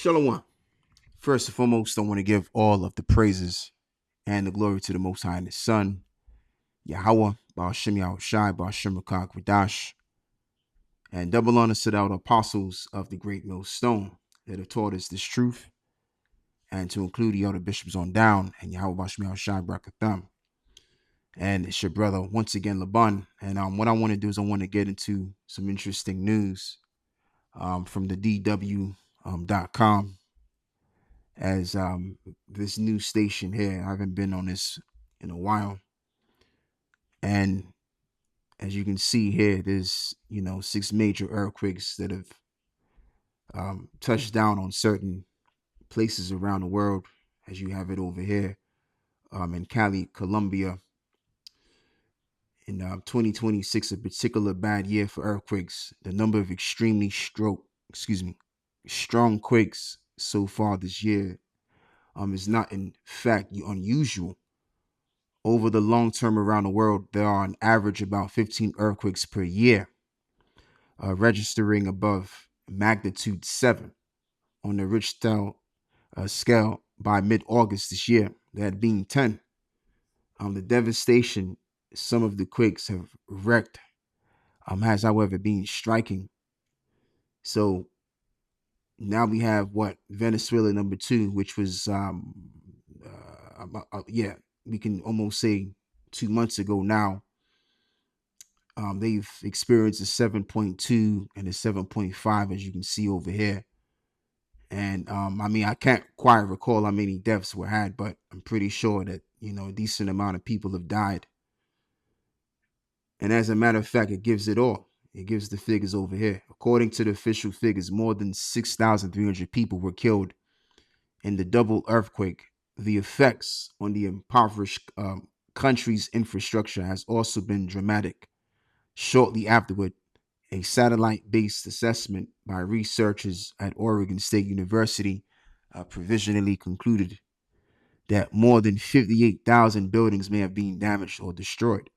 Shalom. First and foremost, I want to give all of the praises and the glory to the Most High and His Son, Yahweh, Ba'ashem Yahushai, Ba'ashem Rakak Radash, and double honors to the apostles of the great millstone that have taught us this truth, and to include the other bishops on down, and Yahweh Ba'ashem Yahushai Brakatham. And it's your brother, once again, Laban. And what I want to do is I want to get into some interesting news from the DW.com. As this new station here, I haven't been on this in a while, and as you can see here, there's 6 major earthquakes that have touched down on certain places around the world, as you have it over here in Cali, Colombia. In 2026, a particular bad year for earthquakes. The number of extremely strong quakes so far this year is not in fact unusual. Over the long term around the world, there are on average about 15 earthquakes per year, registering above magnitude 7 on the Richter scale by mid-August this year. There had been 10. The devastation some of the quakes have wreaked has, however, been striking. So now we have Venezuela number 2, which was we can almost say 2 months ago now. They've experienced a 7.2 and a 7.5, as you can see over here. And I can't quite recall how many deaths were had, but I'm pretty sure that a decent amount of people have died. And as a matter of fact, it gives it all. It gives the figures over here. According to the official figures, more than 6,300 people were killed in the double earthquake. The effects on the impoverished country's infrastructure has also been dramatic. Shortly afterward, a satellite-based assessment by researchers at Oregon State University provisionally concluded that more than 58,000 buildings may have been damaged or destroyed.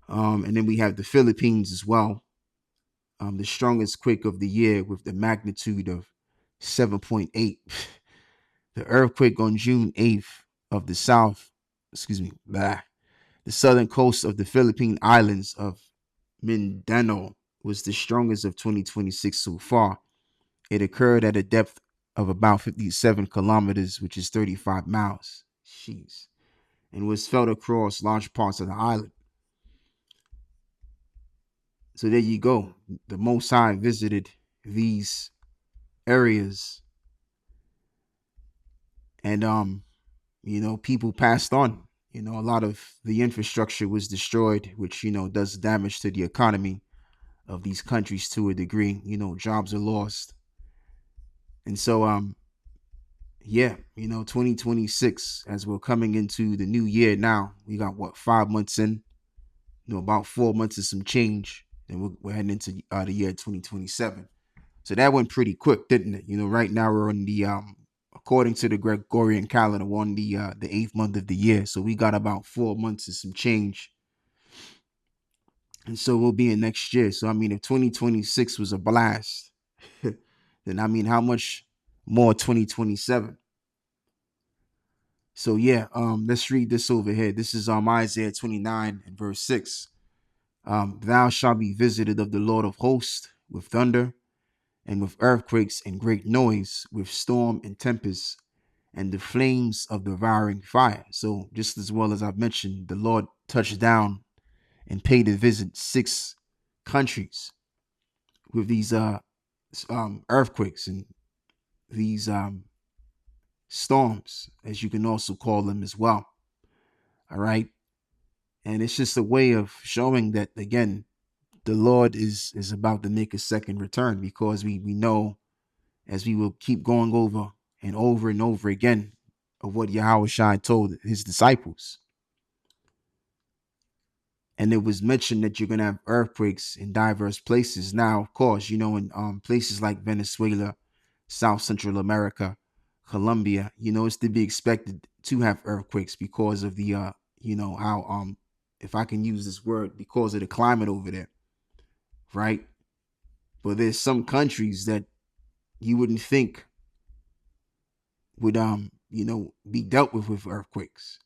And then we have the Philippines as well. The strongest quake of the year with the magnitude of 7.8. The earthquake on June 8th of the southern coast of the Philippine islands of Mindanao was the strongest of 2026 so far. It occurred at a depth of about 57 kilometers, which is 35 miles. Jeez. And was felt across large parts of the island. So there you go. The Most High visited these areas, and people passed on. A lot of the infrastructure was destroyed, which does damage to the economy of these countries to a degree. Jobs are lost, and so 2026, as we're coming into the new year now, we got 5 months in, about 4 months of some change, and we're heading into the year 2027. So that went pretty quick, didn't it? Right now we're on the according to the Gregorian calendar, we're on the 8th month of the year. So we got about 4 months of some change. And so we'll be in next year. So if 2026 was a blast, then how much more 2027? So let's read this over here. This is Isaiah 29 and verse 6. Thou shalt be visited of the Lord of hosts with thunder, and with earthquakes and great noise, with storm and tempest, and the flames of devouring fire. So just as well as I've mentioned, the Lord touched down and paid a visit 6 countries with these earthquakes and these storms, as you can also call them as well. All right. And it's just a way of showing that, again, the Lord is about to make a second return, because we know, as we will keep going over and over again, of what Yahushua told his disciples. And it was mentioned that you're going to have earthquakes in diverse places. Now, of course, in places like Venezuela, South Central America, Colombia, it's to be expected to have earthquakes because of the, how, if I can use this word, because of the climate over there. Right? But there's some countries that, you wouldn't think would be dealt with earthquakes.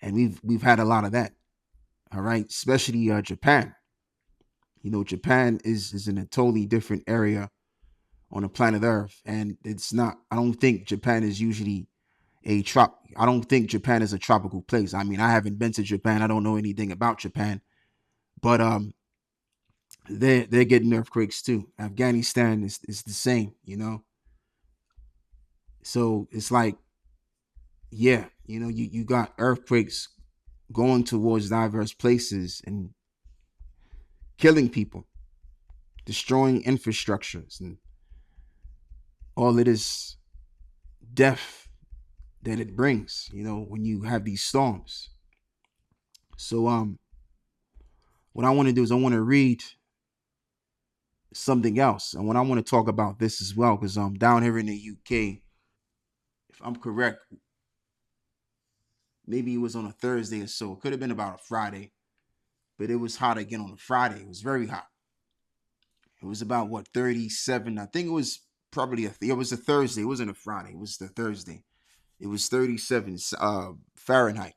And we've had a lot of that. All right, especially Japan. Japan is in a totally different area on the planet Earth, and it's not. I don't think Japan is usually I don't think Japan is a tropical place. I mean, I haven't been to Japan. I don't know anything about Japan, but they're getting earthquakes too. Afghanistan is the same. So it's like, yeah, you got earthquakes going towards diverse places and killing people, destroying infrastructures, and all of this death that it brings, when you have these storms. So what I want to do is I want to read something else. And what I want to talk about this as well, because I'm down here in the UK, if I'm correct, maybe it was on a Thursday or so. It could have been about a Friday, but it was hot again on a Friday. It was very hot. It was about what, 37. I think it was probably it was a Thursday. It wasn't a Friday. It was the Thursday. It was 37 Fahrenheit.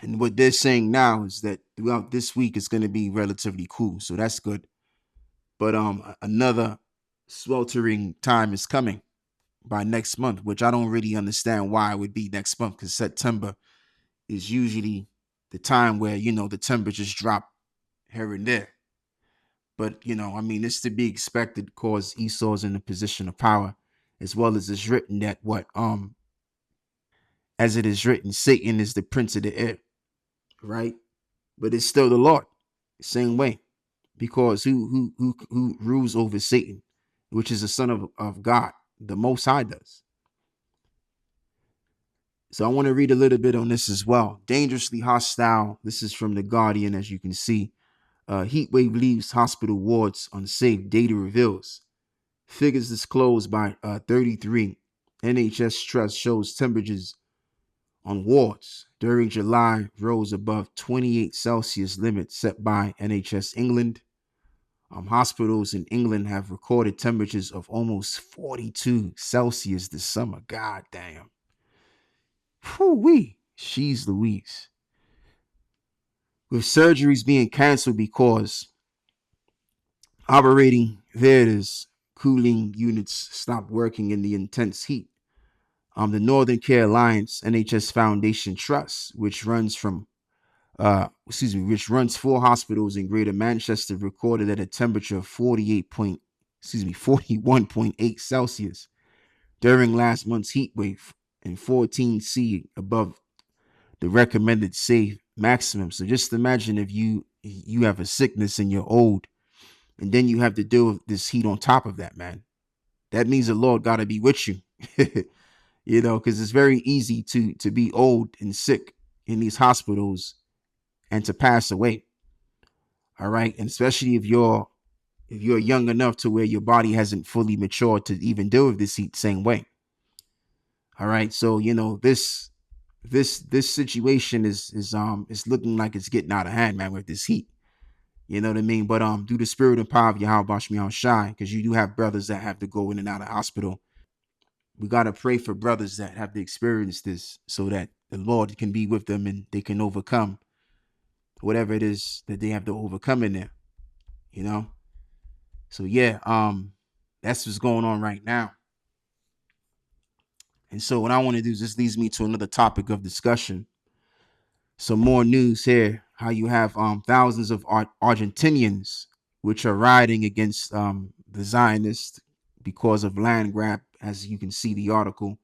And what they're saying now is that throughout this week it's going to be relatively cool. So that's good. But another sweltering time is coming by next month, which I don't really understand why it would be next month, because September is usually the time where, the temperatures drop here and there. But, I mean, it's to be expected because Esau's in a position of power, as well as it's written that as it is written, Satan is the prince of the air, right? But it's still the Lord, same way, because who rules over Satan, which is the son of God, the Most High does. So I want to read a little bit on this as well. Dangerously hostile. This is from The Guardian, as you can see. Heat wave leaves hospital wards unsafe, data reveals. Figures disclosed by 33. NHS Trust shows temperatures on wards during July rose above 28 Celsius limit set by NHS England. Hospitals in England have recorded temperatures of almost 42 Celsius this summer. God damn. Whoo-wee. She's Louise. With surgeries being canceled because operating theaters, cooling units stopped working in the intense heat. The Northern Care Alliance NHS Foundation Trust, which runs 4 hospitals in Greater Manchester, recorded at a temperature of 41.8 Celsius during last month's heat wave and 14C above the recommended safe maximum. So just imagine if you have a sickness and you're old, and then you have to deal with this heat on top of that, man. That means the Lord got to be with you, because it's very easy to be old and sick in these hospitals and to pass away. All right, and especially if you're young enough to where your body hasn't fully matured to even deal with this heat the same way. All right, so this situation is looking like it's getting out of hand, man, with this heat. You know what I mean? But through the spirit and power of Yahweh Bashmi Shai, because you do have brothers that have to go in and out of hospital. We gotta pray for brothers that have to experience this, so that the Lord can be with them and they can overcome whatever it is that they have to overcome in there. So yeah, that's what's going on right now. And so what I want to do is this leads me to another topic of discussion. Some more news here. How you have thousands of Argentinians which are rioting against the Zionists because of land grab. As you can see the article,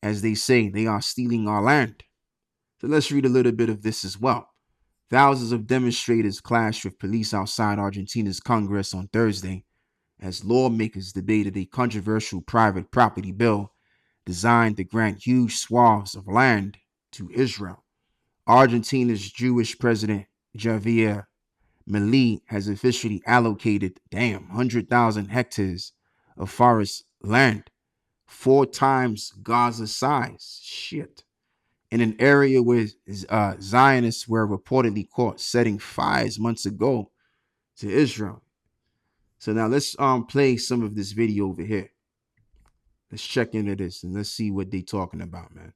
as they say, they are stealing our land. So let's read a little bit of this as well. Thousands of demonstrators clashed with police outside Argentina's Congress on Thursday as lawmakers debated a controversial private property bill designed to grant huge swaths of land to Israel. Argentina's Jewish president, Javier Milei, has officially allocated, 100,000 hectares of forest land, 4 times Gaza size. Shit. In an area where Zionists were reportedly caught setting fires months ago to Israel. So now let's play some of this video over here. Let's check into this and let's see what they talking about, man.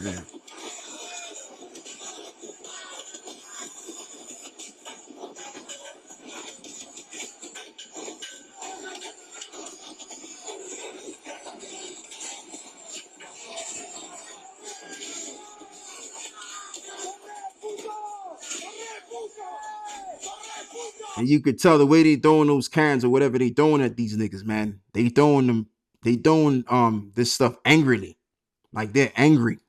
Yeah. And you could tell the way they throwing those cans or whatever they throwing at these niggas, man. They throwing this stuff angrily. Like they're angry.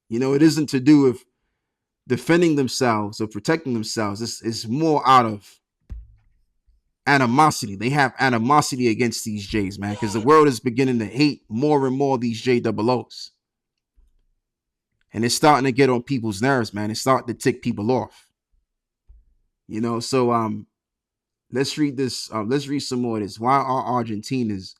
You know, it isn't to do with defending themselves or protecting themselves. It's more out of animosity. They have animosity against these J's, man, because the world is beginning to hate more and more these JOOs. And it's starting to get on people's nerves, man. It's starting to tick people off. You know, so let's read this. Let's read some more of this. Why are Argentinians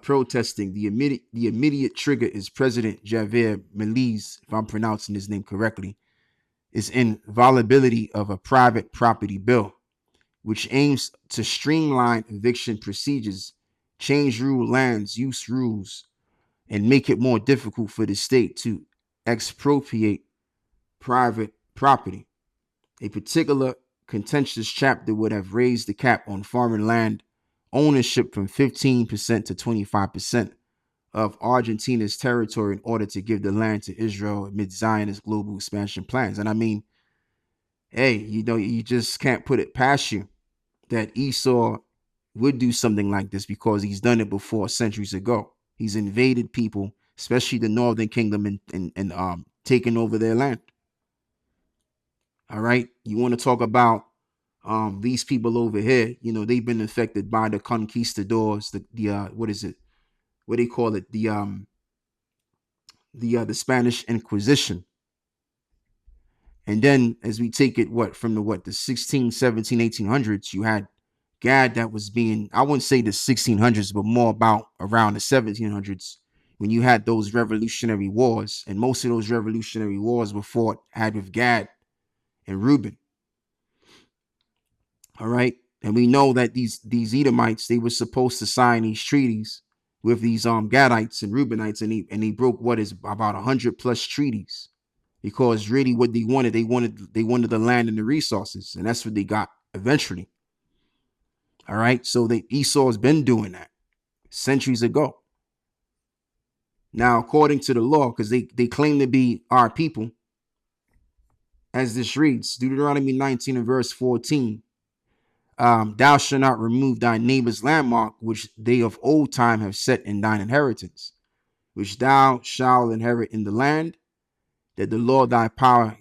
protesting? The immediate trigger is President Javier Milei's, if I'm pronouncing his name correctly, is inviolability of a private property bill, which aims to streamline eviction procedures, change lands use rules, and make it more difficult for the state to expropriate private property. A particular contentious chapter would have raised the cap on foreign land ownership from 15% to 25% of Argentina's territory in order to give the land to Israel amid Zionist global expansion plans. And I mean, hey, you know, you just can't put it past you that Esau would do something like this because he's done it before centuries ago. He's invaded people, especially the Northern Kingdom, and taken over their land. All right. You want to talk about these people over here? You know, they've been affected by the conquistadors, the what is it? What do they call it? The Spanish Inquisition. And then as we take it, from the 16, 17, 1800s, you had Gad that was being, I wouldn't say the 1600s, but more about around the 1700s, when you had those revolutionary wars. And most of those revolutionary wars were had with Gad and Reuben. All right. And we know that these Edomites, they were supposed to sign these treaties with these Gadites and Reubenites, and he broke what is about 100+ treaties, because really what they wanted the land and the resources, and that's what they got eventually. All right. So Esau has been doing that centuries ago. Now, according to the law, because they claim to be our people, as this reads, Deuteronomy 19 and verse 14, thou shalt not remove thy neighbor's landmark, which they of old time have set in thine inheritance, which thou shalt inherit in the land that the Lord thy power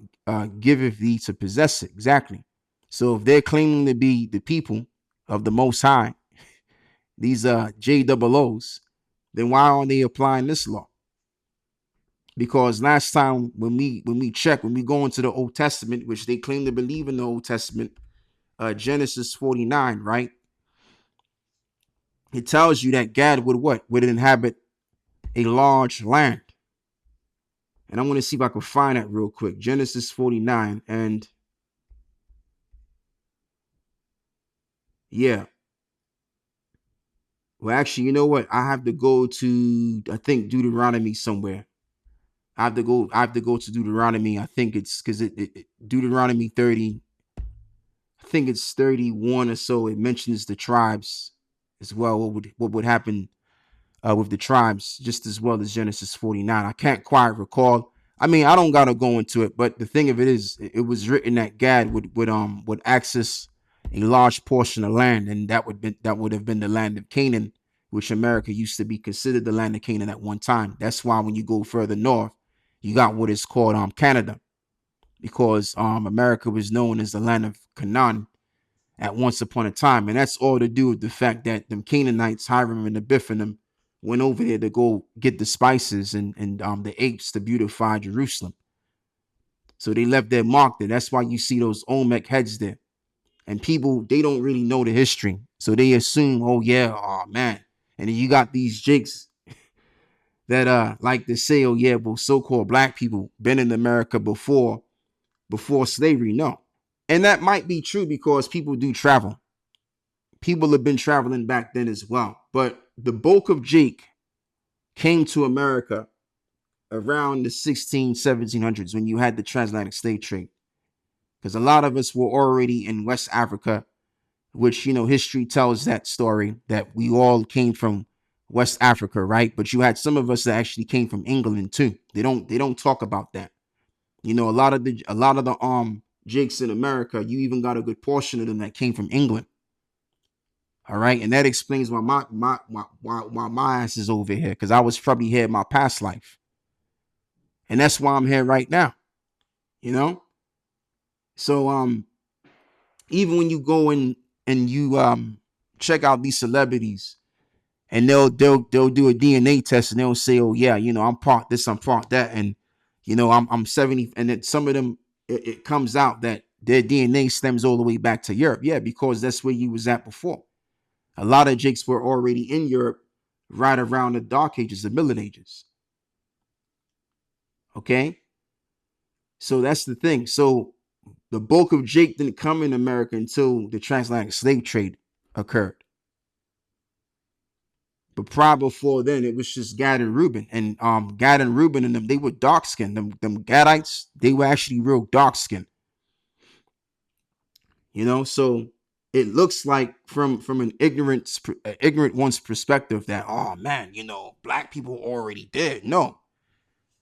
giveth thee to possess it. Exactly. So if they're claiming to be the people of the Most High, these JOOs, then why aren't they applying this law? Because last time when we go into the Old Testament, which they claim to believe in the Old Testament, Genesis 49, right? It tells you that Gad would inhabit a large land. And I'm going to see if I can find that real quick. Genesis 49. And yeah. Well, actually, you know what? I have to go to, I think, Deuteronomy somewhere. I have to go to Deuteronomy. I think it's because Deuteronomy 30, I think it's 31 or so. It mentions the tribes as well. What would happen with the tribes, just as well as Genesis 49. I can't quite recall. I mean, I don't gotta go into it, but the thing of it is, it was written that Gad would access a large portion of land, and that would have been the land of Canaan, which America used to be considered the land of Canaan at one time. That's why when you go further north, you got what is called Canada, because America was known as the land of Canaan at once upon a time, and that's all to do with the fact that them Canaanites, Hiram and the Biphanim, went over there to go get the spices and the apes to beautify Jerusalem. So they left their mark there. That's why you see those Olmec heads there. And people, they don't really know the history. So they assume, oh yeah, oh man. And then you got these jakes that like to say, oh yeah, well, so-called black people been in America before slavery. No. And that might be true because people do travel. People have been traveling back then as well. But the bulk of Jake came to America around the 1700s when you had the transatlantic slave trade. Because a lot of us were already in West Africa, which, history tells that story that we all came from West Africa, right? But you had some of us that actually came from England too. They don't talk about that. A lot of the Jakes in America, you even got a good portion of them that came from England. All right, and that explains why my ass is over here, because I was probably here in my past life, and that's why I'm here right now. You know, so even when you go in and you check out these celebrities, and they'll do a DNA test and they'll say, oh yeah, I'm part this, I'm part that, and I'm 70, and then some of them it comes out that their DNA stems all the way back to Europe. Yeah, because that's where you was at before. A lot of Jakes were already in Europe right around the Dark Ages, the Middle Ages. Okay, so that's the thing. So the bulk of Jake didn't come in America until the transatlantic slave trade occurred. But prior before then, it was just Gad and Reuben. And Gad and Reuben and them, they were dark skinned. Them Gadites, they were actually real dark skinned. So it looks like from an ignorant one's perspective that, oh man, black people already did. No.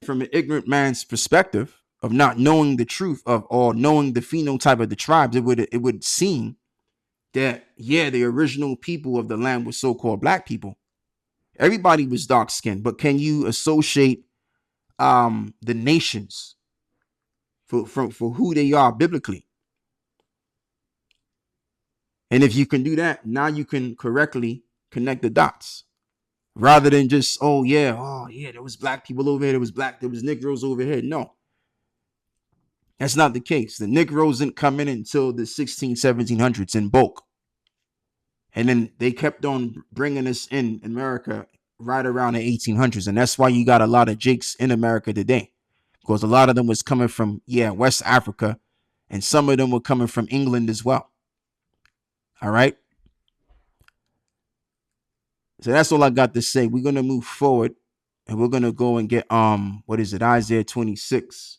From an ignorant man's perspective of not knowing the truth of, or knowing the phenotype of the tribes, it would seem that, yeah, the original people of the land were so-called black people. Everybody was dark skinned, but can you associate the nations for who they are biblically? And if you can do that, now you can correctly connect the dots, rather than just, oh yeah, there was black people over here, there was Negroes over here. No, that's not the case. The Negroes didn't come in until the 1700s in bulk. And then they kept on bringing us in America right around the 1800s. And that's why you got a lot of Jakes in America today, because a lot of them was coming from, West Africa, and some of them were coming from England as well. All right. So that's all I got to say. We're going to move forward, and we're going to go and get, what is it? Isaiah 26.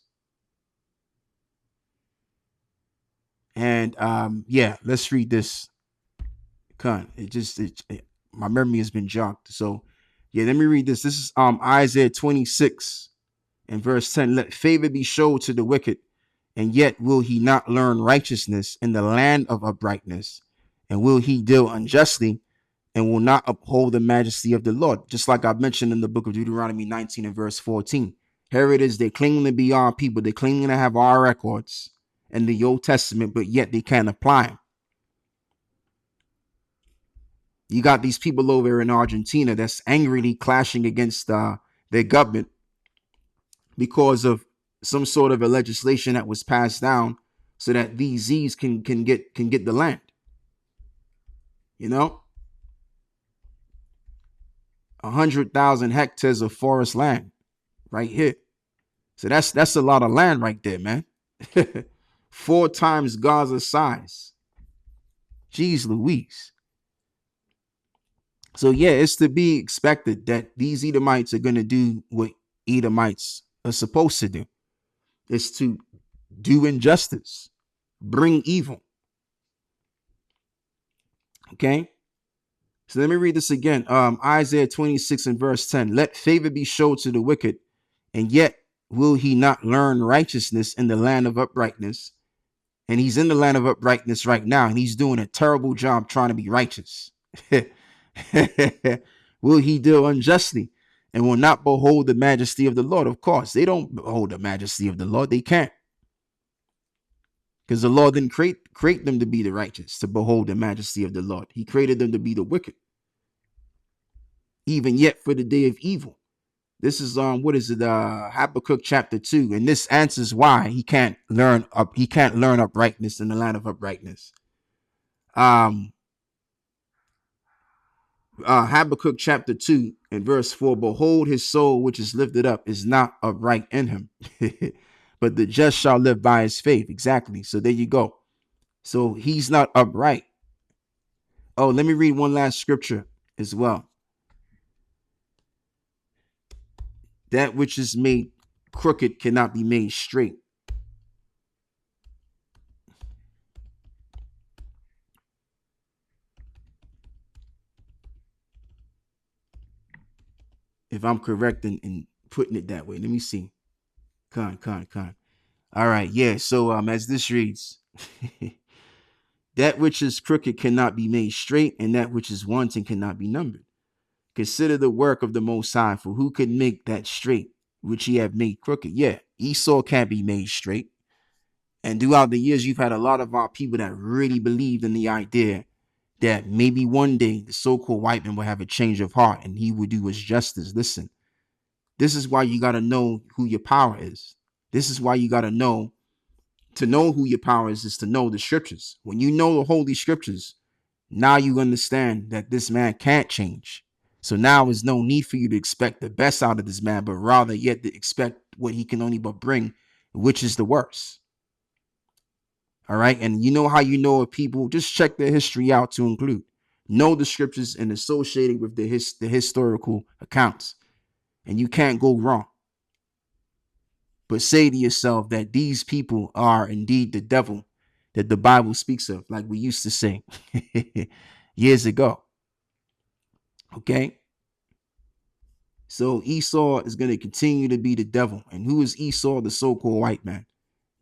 And, let's read this. My memory has been jogged. So, let me read this. This is Isaiah 26 and verse 10. Let favor be showed to the wicked, and yet will he not learn righteousness in the land of uprightness, and will he deal unjustly, and will not uphold the majesty of the Lord. Just like I mentioned in the book of Deuteronomy 19 and verse 14. Here it is, they're claiming to be our people, they're claiming to have our records in the Old Testament, but yet they can't apply them. You got these people over in Argentina that's angrily clashing against their government because of some sort of a legislation that was passed down so that these Z's can get the land. 100,000 hectares of forest land right here. So that's a lot of land right there, man. 4 times Gaza size. Jeez Louise. So it's to be expected that these Edomites are going to do what Edomites are supposed to do. It's to do injustice, bring evil. Okay. So let me read this again. Isaiah 26 and verse 10. Let favor be showed to the wicked, and yet will he not learn righteousness in the land of uprightness? And he's in the land of uprightness right now, and he's doing a terrible job trying to be righteous. Will he deal unjustly, and will not behold the majesty of the Lord? Of course, they don't behold the majesty of the Lord. They can't. Because the Lord didn't create them to be the righteous, to behold the majesty of the Lord. He created them to be the wicked. Even yet for the day of evil. This is Habakkuk chapter 2, and this answers why he can't learn uprightness in the land of uprightness. Habakkuk chapter 2 and verse 4. Behold, his soul which is lifted up is not upright in him, but the just shall live by his faith. Exactly. So there you go. So he's not upright. Oh, let me read one last scripture as well. That which is made crooked cannot be made straight. If I'm correct in putting it that way. Let me see. Con. All right, yeah. So as this reads, that which is crooked cannot be made straight, and that which is wanting cannot be numbered. Consider the work of the Most High, for who could make that straight, which he have made crooked? Yeah, Esau can't be made straight. And throughout the years, you've had a lot of our people that really believed in the idea that maybe one day the so-called white man will have a change of heart and he will do his justice. Listen, this is why you got to know who your power is. This is why you got to know who your power is to know the scriptures. When you know the holy scriptures, now you understand that this man can't change. So now there's no need for you to expect the best out of this man, but rather yet to expect what he can only but bring, which is the worst. All right. And you know how you know of people, just check their history out to include. Know the scriptures and associated with the historical accounts. And you can't go wrong. But say to yourself that these people are indeed the devil that the Bible speaks of, like we used to say years ago. Okay. So Esau is going to continue to be the devil. And who is Esau? The so-called white man.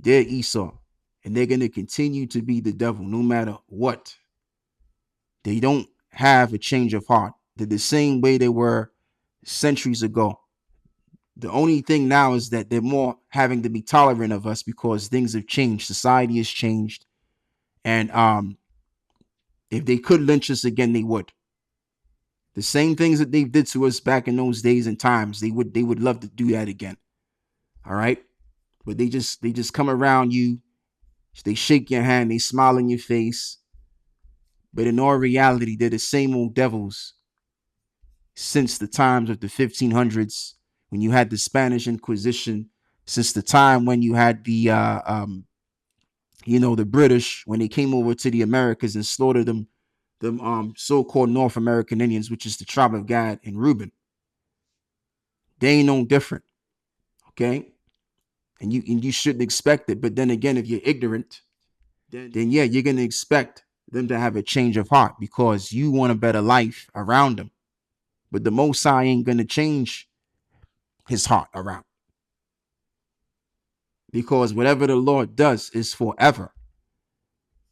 They're Esau. And they're going to continue to be the devil no matter what. They don't have a change of heart. They're the same way they were centuries ago. The only thing now is that they're more having to be tolerant of us because things have changed. Society has changed. And if they could lynch us again, they would. The same things that they did to us back in those days and times, they would love to do that again. All right. But they just come around you. They shake your hand. They smile in your face. But in all reality, they're the same old devils since the times of the 1500s, when you had the Spanish Inquisition, since the time when you had the the British, when they came over to the Americas and slaughtered them so-called North American Indians, which is the tribe of Gad and Reuben. They ain't no different. Okay. And you shouldn't expect it. But then again, if you're ignorant, then yeah, you're gonna expect them to have a change of heart because you want a better life around them. But the Most High ain't gonna change his heart around, because whatever the Lord does is forever.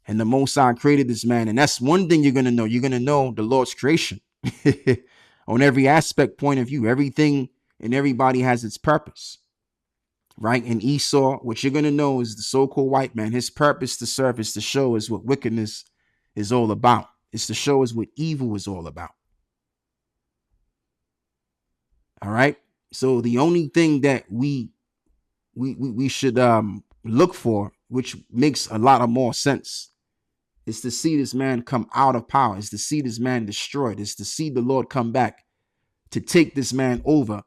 And the Most High created this man. And that's one thing you're going to know. You're going to know the Lord's creation on every aspect point of view. Everything and everybody has its purpose, right? And Esau, what you're going to know is the so-called white man. His purpose to serve is to show us what wickedness is all about. It's to show us what evil is all about. All right. So the only thing that we should look for, which makes a lot of more sense, is to see this man come out of power. Is to see this man destroyed. Is to see the Lord come back to take this man over,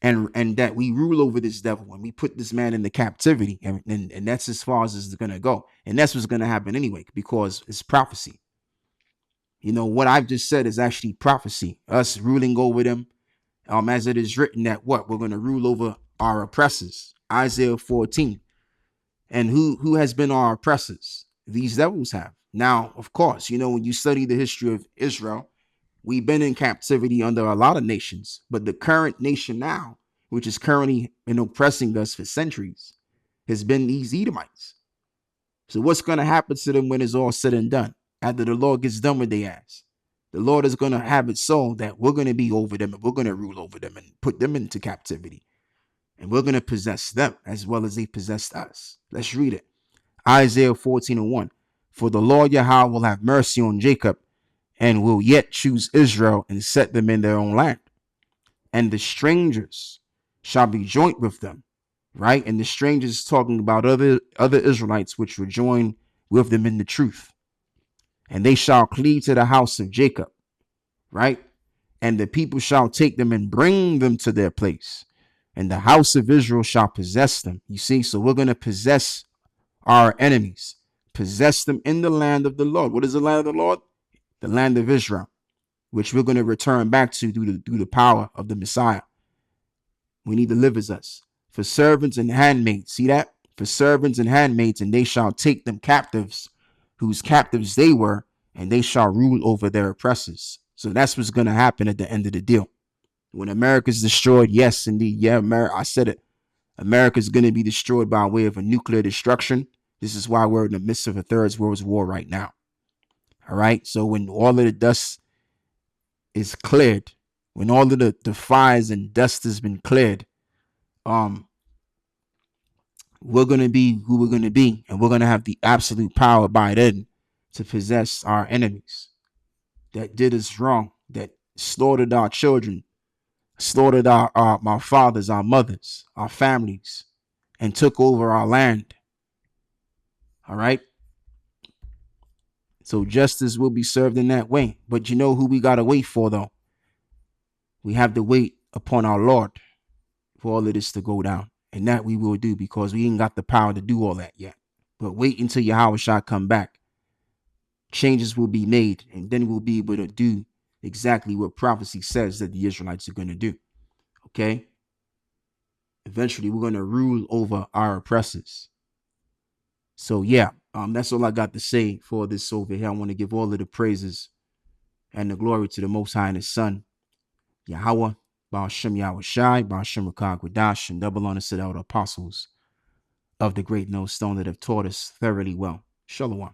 and that we rule over this devil and we put this man into captivity. And that's as far as it's going to go. And that's what's going to happen anyway, because it's prophecy. You know, what I've just said is actually prophecy. Us ruling over them, as it is written that what? We're going to rule over our oppressors. Isaiah 14. And who has been our oppressors? These devils have. Now, of course, you know, when you study the history of Israel, we've been in captivity under a lot of nations, but the current nation now, which is currently oppressing us for centuries, has been these Edomites. So what's going to happen to them when it's all said and done? After the Lord gets done with their ass, the Lord is going to have it so that we're going to be over them and we're going to rule over them and put them into captivity. And we're going to possess them as well as they possessed us. Let's read it. Isaiah 14:1. For the Lord Yahweh will have mercy on Jacob and will yet choose Israel and set them in their own land. And the strangers shall be joint with them. Right? And the strangers talking about other Israelites which were joined with them in the truth. And they shall cleave to the house of Jacob. right? And the people shall take them and bring them to their place. And the house of Israel shall possess them. You see, so we're going to possess our enemies, possess them in the land of the Lord. What is the land of the Lord? The land of Israel, which we're going to return back to through the power of the Messiah when he delivers us. For servants and handmaids, see that? For servants and handmaids, and they shall take them captives, whose captives they were, and they shall rule over their oppressors. So that's what's going to happen at the end of the deal. When America's destroyed, yes, indeed. Yeah, America, I said it. America's going to be destroyed by way of a nuclear destruction. This is why we're in the midst of a third world war right now. All right. So when all of the dust is cleared, when all of the fires and dust has been cleared, we're going to be who we're going to be, and we're going to have the absolute power by then to possess our enemies that did us wrong, that slaughtered our children, slaughtered our fathers, our mothers, our families, and took over our land. All right. So justice will be served in that way. But you know who we got to wait for, though? We have to wait upon our Lord for all of this to go down. And that we will do, because we ain't got the power to do all that yet. But wait until Yahweh shall come back. Changes will be made, and then we'll be able to do exactly what prophecy says that the Israelites are going to do. Okay? Eventually, we're going to rule over our oppressors. So, yeah, that's all I got to say for this over here. I want to give all of the praises and the glory to the Most High and His Son, Yahweh, Ba'ashem Yahweh Shai, Ba'ashem Rakag Wadash, and double honor to the apostles of the great millstone that have taught us thoroughly well. Shalom.